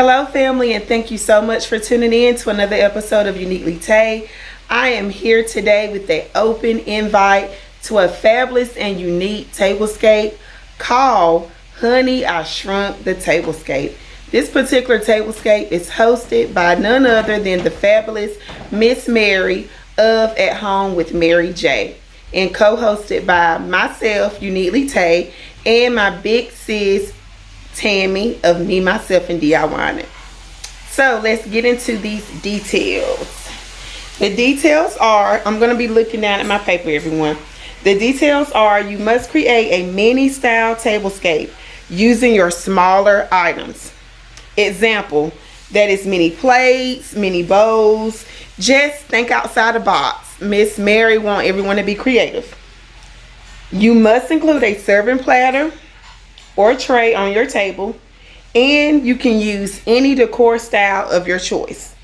Hello family, and thank you so much for tuning in to another episode of Uneatly Tae. I am here today with an open invite to a fabulous and unique tablescape called Honey, I Shrunk the Tablescape. This particular tablescape is hosted by none other than the fabulous Miss Mary of At Home with Mary J, and co-hosted by myself, Uneatly Tae, and my big sis Tammy of Me, Myself, and DIY. So let's get into these details. The details are, I'm going to be looking down at my paper, everyone. The details are, you must create a mini style tablescape using your smaller items. Example, that is mini plates, mini bowls. Just think outside the box. Miss Mary wants everyone to be creative. You must include a serving platter or tray on your table, and you can use any decor style of your choice.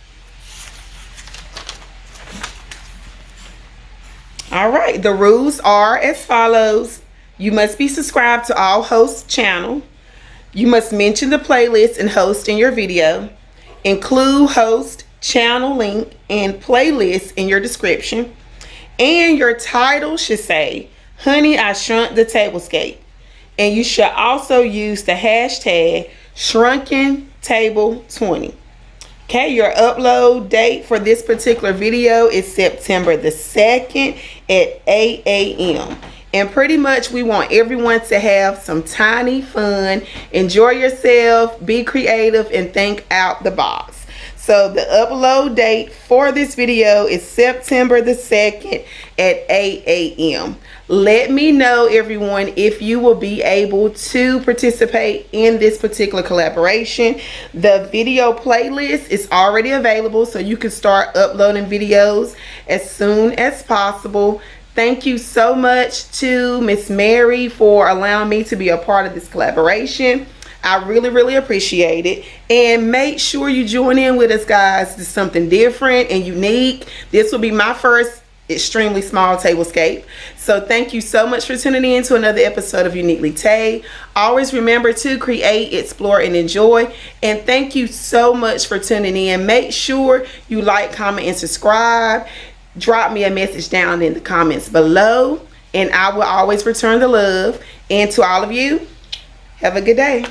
All right, the rules are as follows. You must be subscribed to all host channel. You must mention the playlist and host in your video. Include host, channel link, and playlist in your description. And your title should say, Honey, I Shrunk the Tablescape. And you should also use the hashtag ShrunkenTable20. Okay, your upload date for this particular video is September the 2nd at 8 a.m. And pretty much we want everyone to have some tiny fun, enjoy yourself, be creative, and think out the box. So the upload date for this video is September the 2nd at 8 a.m. Let me know, everyone, if you will be able to participate in this particular collaboration. The video playlist is already available, so you can start uploading videos as soon as possible. Thank you so much to Miss Mary for allowing me to be a part of this collaboration. I really appreciate it. And make sure you join in with us, guys. This is something different and unique. This will be my first extremely small tablescape. So thank you so much for tuning in to another episode of Uneatly Tae. Always remember to create, explore, and enjoy. And thank you so much for tuning in. Make sure you like, comment, and subscribe. Drop me a message down in the comments below, and I will always return the love. And to all of you, have a good day.